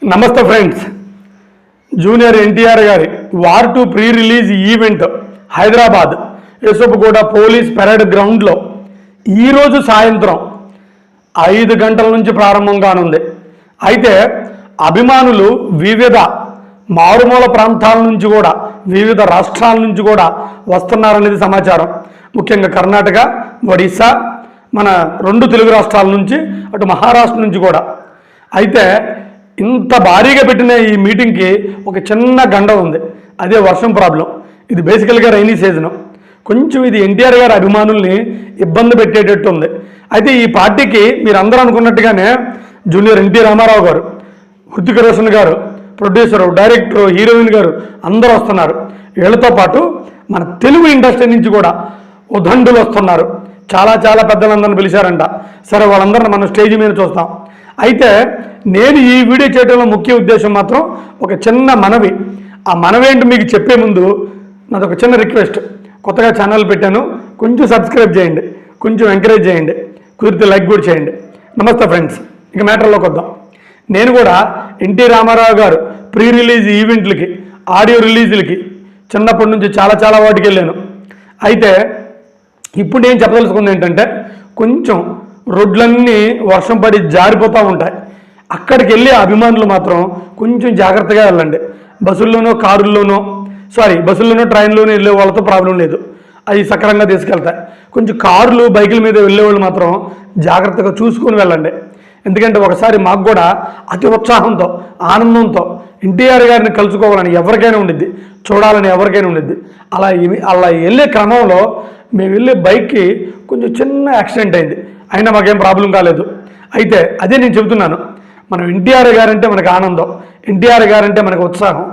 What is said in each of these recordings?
నమస్తే friends. Junior NTR గారి war 2 pre release event Hyderabad Yousufguda police parade గ్రౌండ్లో ఈరోజు సాయంత్రం 5 గంటల నుంచి ప్రారంభం కానుంది. అయితే అభిమానులు వివిధ మారుమూల ప్రాంతాల నుంచి కూడా వివిధ రాష్ట్రాల నుంచి కూడా వస్తున్నారనేది సమాచారం. ముఖ్యంగా కర్ణాటక, ఒడిశా, మన 2 తెలుగు రాష్ట్రాల నుంచి, అటు మహారాష్ట్ర నుంచి కూడా. అయితే ఇంత భారీగా పెట్టిన ఈ మీటింగ్కి ఒక చిన్న గండ ఉంది, అదే వర్షం ప్రాబ్లం. ఇది బేసికల్గా రైనీ సీజను. కొంచెం ఇది ఎన్టీఆర్ గారి అభిమానుల్ని ఇబ్బంది పెట్టేటట్టు ఉంది. అయితే ఈ పార్టీకి మీరు అందరూ అనుకున్నట్టుగానే జూనియర్ ఎన్టీ రామారావు గారు, హృతిక్ రోషన్ గారు, ప్రొడ్యూసరు, డైరెక్టరు, హీరోయిన్ గారు అందరూ వస్తున్నారు. వీళ్ళతో పాటు మన తెలుగు ఇండస్ట్రీ నుంచి కూడా ఉదండులు వస్తున్నారు. చాలా చాలా పెద్దలందరిని పిలిచారంట. సరే, వాళ్ళందరిని మనం స్టేజ్ మీద చూస్తాం. అయితే నేను ఈ వీడియో చేయడంలో ముఖ్య ఉద్దేశం మాత్రం ఒక చిన్న మనవి. ఆ మనవి ఏంటి మీకు చెప్పే ముందు నాది ఒక చిన్న రిక్వెస్ట్. కొత్తగా ఛానల్ పెట్టాను, కొంచెం సబ్స్క్రైబ్ చేయండి, కొంచెం ఎంకరేజ్ చేయండి, కుదిరితే లైక్ కూడా చేయండి. నమస్తే ఫ్రెండ్స్, ఇక మ్యాటర్లోకి వద్దాం. నేను కూడా ఎన్టీ రామారావు గారు ప్రీ రిలీజ్ ఈవెంట్లకి, ఆడియో రిలీజులకి చిన్నప్పటి నుంచి చాలా వాటికి వెళ్ళాను. అయితే ఇప్పుడు నేను చెప్పదలుచుకుంది ఏంటంటే, కొంచెం రోడ్లన్నీ వర్షం పడి జారిపోతూ ఉంటాయి. అక్కడికి వెళ్ళే అభిమానులు మాత్రం కొంచెం జాగ్రత్తగా వెళ్ళండి. బస్సుల్లోనో ట్రైన్లోనో వెళ్ళే వాళ్ళతో ప్రాబ్లం లేదు, అవి సక్రమంగా తీసుకెళ్తాయి. కొంచెం కార్లు, బైకుల మీద వెళ్ళే వాళ్ళు మాత్రం జాగ్రత్తగా చూసుకొని వెళ్ళండి. ఎందుకంటే ఒకసారి మాకు కూడా అతి ఉత్సాహంతో, ఆనందంతో ఎన్టీఆర్ గారిని కలుసుకోవాలని ఎవరికైనా ఉండిద్ది, చూడాలని ఎవరికైనా ఉండిద్ది. అలా వెళ్ళే క్రమంలో మేము వెళ్ళే బైక్కి కొంచెం చిన్న యాక్సిడెంట్ అయింది. అయినా మాకేం ప్రాబ్లం కాలేదు. అయితే అదే నేను చెబుతున్నాను, మనం ఎన్టీఆర్ గారంటే మనకు ఆనందం, ఎన్టీఆర్ గారంటే మనకు ఉత్సాహం.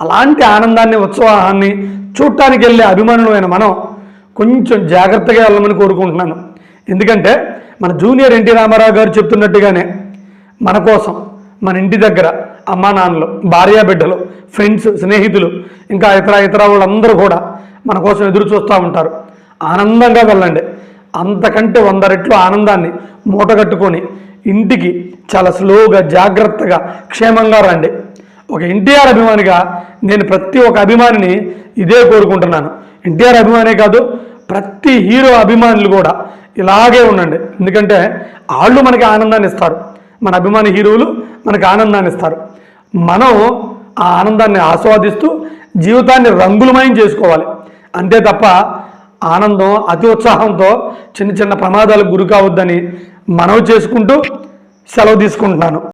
అలాంటి ఆనందాన్ని, ఉత్సాహాన్ని చూడటానికి వెళ్ళే అభిమానులైన మనం కొంచెం జాగ్రత్తగా వెళ్ళమని కోరుకుంటున్నాను. ఎందుకంటే మన జూనియర్ ఎన్టీ రామారావు గారు చెప్తున్నట్టుగానే మన కోసం, మన ఇంటి దగ్గర అమ్మా నాన్నలు, భార్యాబిడ్డలు, ఫ్రెండ్స్, స్నేహితులు, ఇంకా ఇతర వాళ్ళందరూ కూడా మన కోసం ఎదురు చూస్తూ ఉంటారు. ఆనందంగా వెళ్ళండి. అంతకంటే 100 రెట్లు ఆనందాన్ని మూటగట్టుకొని ఇంటికి చాలా స్లోగా, జాగ్రత్తగా, క్షేమంగా రండి. ఒక ఎన్టీఆర్ అభిమానిగా నేను ప్రతి ఒక్క అభిమానిని ఇదే కోరుకుంటున్నాను. ఎన్టీఆర్ అభిమానే కాదు, ప్రతి హీరో అభిమానులు కూడా ఇలాగే ఉండండి. ఎందుకంటే వాళ్ళు మనకి ఆనందాన్ని ఇస్తారు, మన అభిమాని హీరోలు మనకి ఆనందాన్ని ఇస్తారు. మనం ఆ ఆనందాన్ని ఆస్వాదిస్తూ జీవితాన్ని రంగులమయం చేసుకోవాలి. అంతే తప్ప ఆనందం, అతి ఉత్సాహంతో చిన్న ప్రమాదాలకు గురి కావద్దని మనవి చేసుకుంటూ సెలవు తీసుకుంటున్నాను.